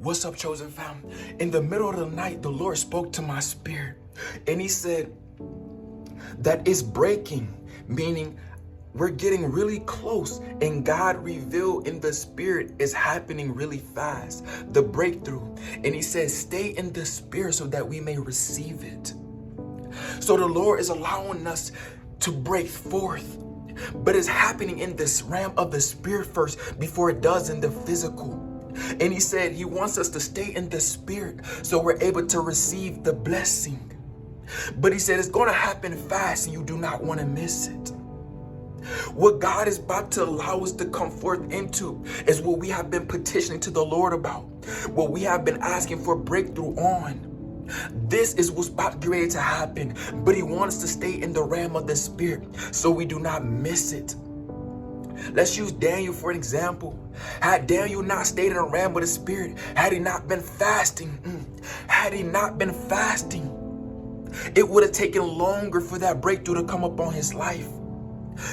What's up, Chosen fam? In the middle of the night, the Lord spoke to my spirit and he said that it's breaking, meaning we're getting really close, and God revealed in the spirit is happening really fast, the breakthrough. And he says, stay in the spirit so that we may receive it. So the Lord is allowing us to break forth, but it's happening in this realm of the spirit first before it does in the physical. And he said he wants us to stay in the spirit so we're able to receive the blessing. But he said it's going to happen fast and you do not want to miss it. What God is about to allow us to come forth into is what we have been petitioning to the Lord about, what we have been asking for breakthrough on. This is what's about to get ready to happen, but he wants us to stay in the realm of the spirit so we do not miss it. Let's use Daniel for an example. Had Daniel not stayed in the realm of the spirit, had he not been fasting, it would have taken longer for that breakthrough to come upon his life.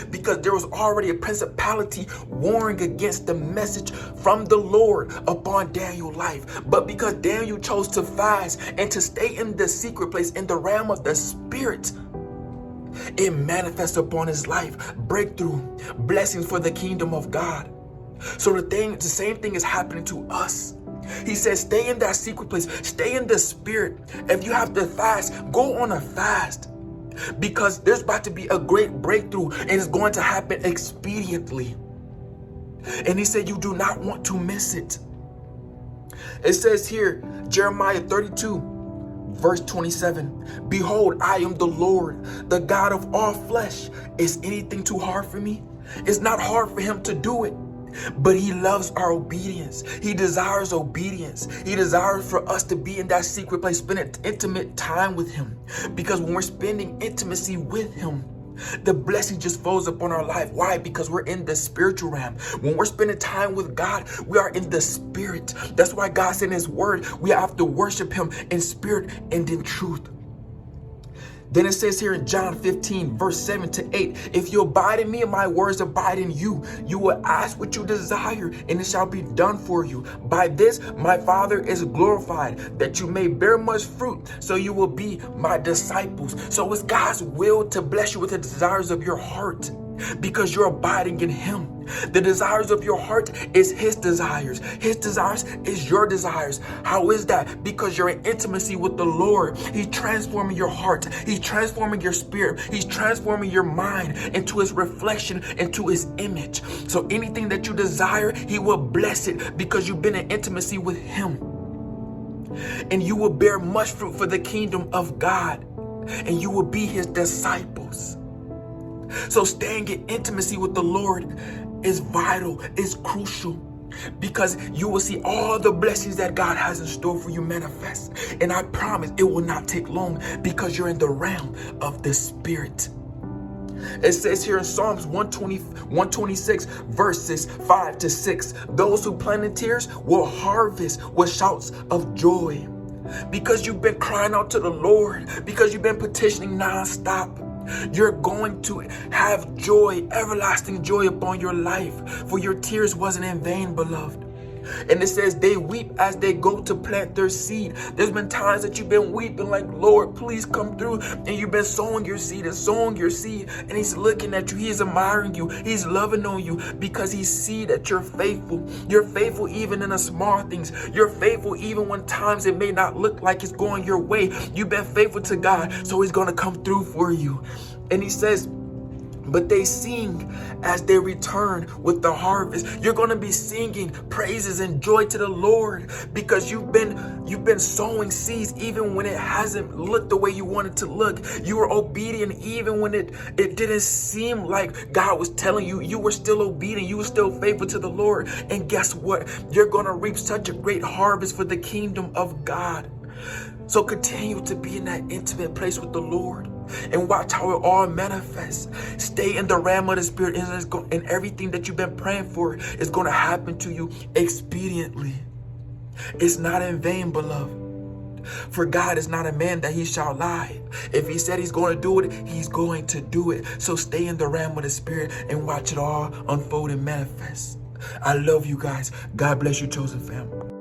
Because there was already a principality warring against the message from the Lord upon Daniel's life. But because Daniel chose to fast and to stay in the secret place in the realm of the spirit, it manifests upon his life breakthrough, blessings for the kingdom of God. So the same thing is happening to us. He says, stay in that secret place, stay in the spirit. If you have to fast, go on a fast. Because there's about to be a great breakthrough and it's going to happen expediently. And he said you do not want to miss it. It says here, Jeremiah 32, verse 27, behold, I am the Lord, the God of all flesh. Is anything too hard for me? It's not hard for him to do it. But he loves our obedience. He desires obedience. He desires for us to be in that secret place, spending intimate time with him. Because when we're spending intimacy with him, the blessing just falls upon our life. Why? Because we're in the spiritual realm. When we're spending time with God, we are in the spirit. That's why God said in his word, we have to worship him in spirit and in truth. Then it says here in John 15, verse 7 to 8, if you abide in me and my words abide in you, you will ask what you desire and it shall be done for you. By this, my Father is glorified, that you may bear much fruit, so you will be my disciples. So it's God's will to bless you with the desires of your heart because you're abiding in him. The desires of your heart is his desires. His desires is your desires. How is that? Because you're in intimacy with the Lord. He's transforming your heart. He's transforming your spirit. He's transforming your mind into his reflection, into his image. So anything that you desire, he will bless it because you've been in intimacy with him. And you will bear much fruit for the kingdom of God. And you will be his disciples. So staying in intimacy with the Lord is vital, is crucial, because you will see all the blessings that God has in store for you manifest. And I promise it will not take long because you're in the realm of the spirit. It says here in Psalms 126, verses 5 to 6, those who plant in tears will harvest with shouts of joy. Because you've been crying out to the Lord, because you've been petitioning nonstop, you're going to have joy, everlasting joy upon your life. For your tears wasn't in vain, beloved. And it says they weep as they go to plant their seed. There's been times that you've been weeping like, Lord, please come through. And you've been sowing your seed and sowing your seed. And he's looking at you. He's admiring you. He's loving on you because he sees that you're faithful. You're faithful even in the small things. You're faithful even when times it may not look like it's going your way. You've been faithful to God, so he's going to come through for you. And he says, but they sing as they return with the harvest. You're going to be singing praises and joy to the Lord because you've been sowing seeds even when it hasn't looked the way you wanted to look. You were obedient even when it didn't seem like God was telling you. You were still obedient. You were still faithful to the Lord. And guess what? You're going to reap such a great harvest for the kingdom of God. So continue to be in that intimate place with the Lord and watch how it all manifests. Stay in the realm of the spirit, and everything that you've been praying for is going to happen to you expediently. It's not in vain, beloved. For God is not a man that he shall lie. If he said he's going to do it, he's going to do it. So stay in the realm of the spirit and watch it all unfold and manifest. I love you guys. God bless you, chosen family.